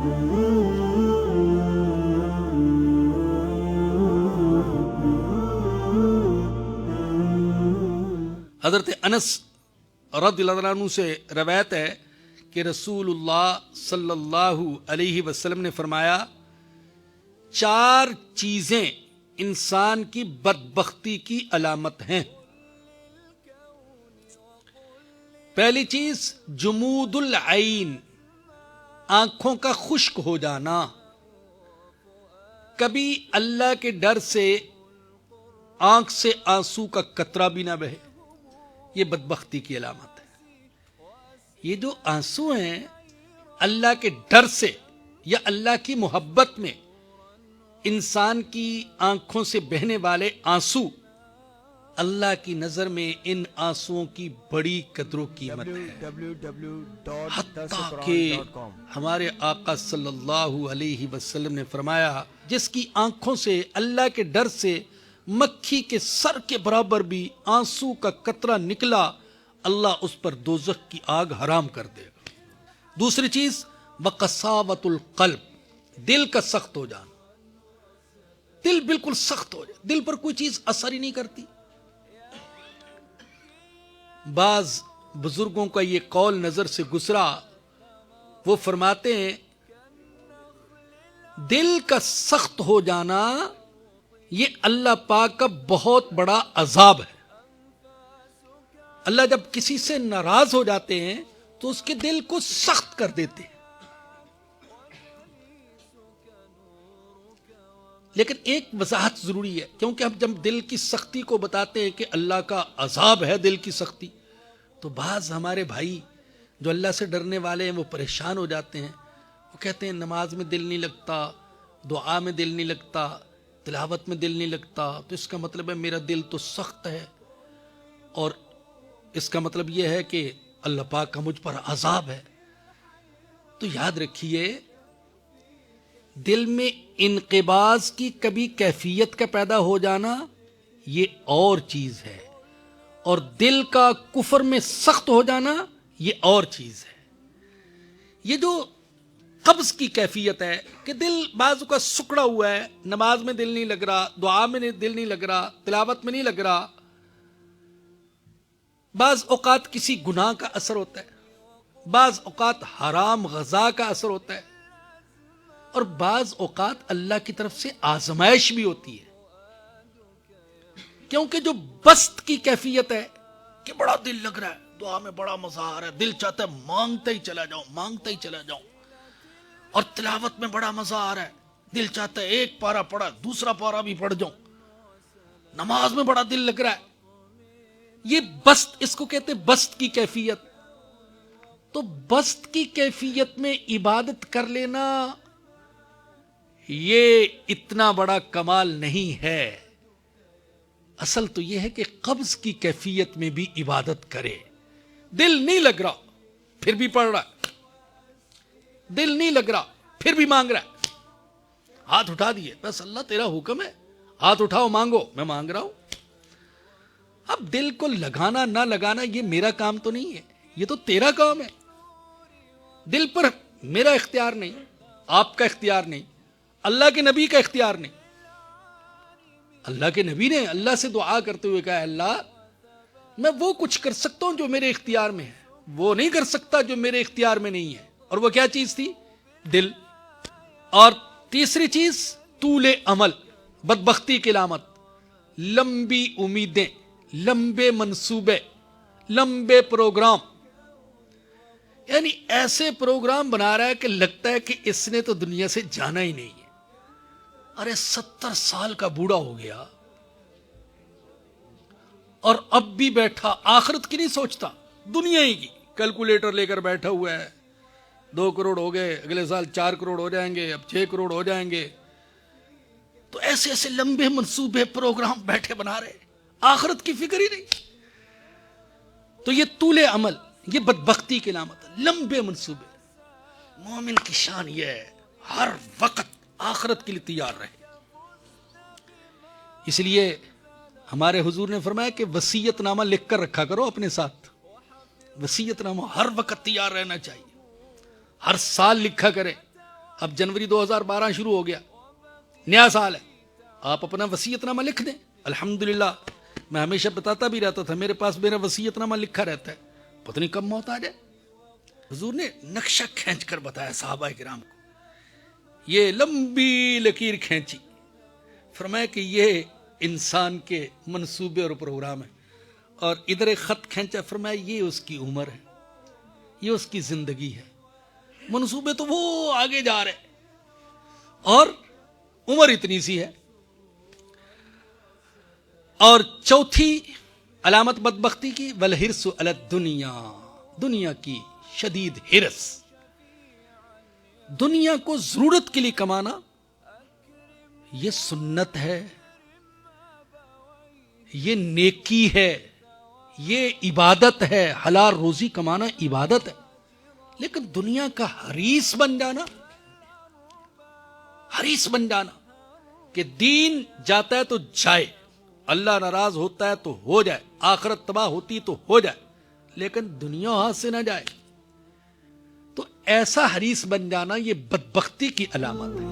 حضرت انس رضی اللہ عنہ سے روایت ہے کہ رسول اللہ صلی اللہ علیہ وسلم نے فرمایا 4 چیزیں انسان کی بدبختی کی علامت ہیں۔ پہلی چیز جمود العین، آنکھوں کا خشک ہو جانا، کبھی اللہ کے ڈر سے آنکھ سے آنسو کا قطرہ بھی نہ بہے، یہ بدبختی کی علامت ہے۔ یہ جو آنسو ہیں اللہ کے ڈر سے یا اللہ کی محبت میں انسان کی آنکھوں سے بہنے والے آنسو، اللہ کی نظر میں ان آنسوؤں کی بڑی قدر و قیمت ہے، حتیٰ کہ ہمارے آقا صلی اللہ علیہ وسلم نے فرمایا جس کی آنکھوں سے اللہ کے ڈر سے مکھی کے سر کے برابر بھی آنسو کا قطرہ نکلا، اللہ اس پر دوزخ کی آگ حرام کر دے گا۔ دوسری چیز وقساوۃ القلب، دل کا سخت ہو جانا، دل بالکل سخت ہو جائے، دل پر کوئی چیز اثر ہی نہیں کرتی۔ بعض بزرگوں کا یہ قول نظر سے گزرا، وہ فرماتے ہیں دل کا سخت ہو جانا یہ اللہ پاک کا بہت بڑا عذاب ہے۔ اللہ جب کسی سے ناراض ہو جاتے ہیں تو اس کے دل کو سخت کر دیتے ہیں۔ لیکن ایک وضاحت ضروری ہے، کیونکہ ہم جب دل کی سختی کو بتاتے ہیں کہ اللہ کا عذاب ہے دل کی سختی، تو بعض ہمارے بھائی جو اللہ سے ڈرنے والے ہیں وہ پریشان ہو جاتے ہیں، وہ کہتے ہیں نماز میں دل نہیں لگتا، دعا میں دل نہیں لگتا، تلاوت میں دل نہیں لگتا، تو اس کا مطلب ہے میرا دل تو سخت ہے، اور اس کا مطلب یہ ہے کہ اللہ پاک کا مجھ پر عذاب ہے۔ تو یاد رکھیے دل میں انقباض کی کبھی کیفیت کا پیدا ہو جانا یہ اور چیز ہے، اور دل کا کفر میں سخت ہو جانا یہ اور چیز ہے۔ یہ جو قبض کی کیفیت ہے کہ دل بعض کا سکڑا ہوا ہے، نماز میں دل نہیں لگ رہا، دعا میں دل نہیں لگ رہا، تلاوت میں نہیں لگ رہا، بعض اوقات کسی گناہ کا اثر ہوتا ہے، بعض اوقات حرام غذا کا اثر ہوتا ہے، اور بعض اوقات اللہ کی طرف سے آزمائش بھی ہوتی ہے، کیونکہ جو بست کی کیفیت ہے کہ بڑا دل لگ رہا ہے، دعا میں بڑا مزہ آ رہا ہے، دل چاہتا ہے مانگتا ہی چلا جاؤں، مانگتا ہی چلا جاؤں، اور تلاوت میں بڑا مزہ آ رہا ہے، دل چاہتا ہے ایک پارہ پڑھا دوسرا پارہ بھی پڑھ جاؤں، نماز میں بڑا دل لگ رہا ہے، یہ بست، اس کو کہتے ہیں بست کی کیفیت۔ تو بست کی کیفیت میں عبادت کر لینا یہ اتنا بڑا کمال نہیں ہے، اصل تو یہ ہے کہ قبض کی کیفیت میں بھی عبادت کرے، دل نہیں لگ رہا پھر بھی پڑھ رہا ہے، دل نہیں لگ رہا پھر بھی مانگ رہا ہے، ہاتھ اٹھا دیے بس اللہ تیرا حکم ہے، ہاتھ اٹھاؤ مانگو، میں مانگ رہا ہوں۔ اب دل کو لگانا نہ لگانا یہ میرا کام تو نہیں ہے، یہ تو تیرا کام ہے، دل پر میرا اختیار نہیں، آپ کا اختیار نہیں، اللہ کے نبی کا اختیار نہیں۔ اللہ کے نبی نے اللہ سے دعا کرتے ہوئے کہا اللہ میں وہ کچھ کر سکتا ہوں جو میرے اختیار میں ہے، وہ نہیں کر سکتا جو میرے اختیار میں نہیں ہے، اور وہ کیا چیز تھی؟ دل۔ اور تیسری چیز طول عمل، بدبختی کی علامت، لمبی امیدیں، لمبے منصوبے، لمبے پروگرام، یعنی ایسے پروگرام بنا رہا ہے کہ لگتا ہے کہ اس نے تو دنیا سے جانا ہی نہیں ہے، ارے 70 سال کا بوڑھا ہو گیا اور اب بھی بیٹھا، آخرت کی نہیں سوچتا، دنیا ہی کی کیلکولیٹر لے کر بیٹھا ہوا ہے، 2 کروڑ ہو گئے، اگلے سال 4 کروڑ ہو جائیں گے، اب 6 کروڑ ہو جائیں گے، تو ایسے ایسے لمبے منصوبے پروگرام بیٹھے بنا رہے، آخرت کی فکر ہی نہیں۔ تو یہ طول عمل، یہ بدبختی کی علامت ہے، لمبے منصوبے۔ مومن کی شان یہ ہے ہر وقت آخرت کے لیے تیار رہے۔ اس لیے ہمارے حضور نے فرمایا کہ وصیت نامہ لکھ کر رکھا کرو اپنے ساتھ، وصیت نامہ ہر وقت تیار رہنا چاہیے، ہر سال لکھا کرے، اب جنوری 2012 شروع ہو گیا، نیا سال ہے، آپ اپنا وصیت نامہ لکھ دیں۔ الحمدللہ میں ہمیشہ بتاتا بھی رہتا تھا، میرے پاس میرا وصیت نامہ لکھا رہتا ہے، پتہ نہیں کب موت آ جائے۔ حضور نے نقشہ کھینچ کر بتایا صحابہ کرام کو، یہ لمبی لکیر کھینچی، فرمایا کہ یہ انسان کے منصوبے اور پروگرام ہے، اور ادھر ایک خط کھینچا، فرمایا یہ اس کی عمر ہے، یہ اس کی زندگی ہے۔ منصوبے تو وہ آگے جا رہے اور عمر اتنی سی ہے۔ اور چوتھی علامت بدبختی کی، والحرص علی الدنیا، دنیا کی شدید حرص، دنیا کو ضرورت کے لیے کمانا یہ سنت ہے، یہ نیکی ہے، یہ عبادت ہے، حلال روزی کمانا عبادت ہے، لیکن دنیا کا حریص بن جانا، حریص بن جانا کہ دین جاتا ہے تو جائے، اللہ ناراض ہوتا ہے تو ہو جائے، آخرت تباہ ہوتی تو ہو جائے، لیکن دنیا ہاتھ سے نہ جائے، تو ایسا حریص بن جانا یہ بدبختی کی علامت ہے۔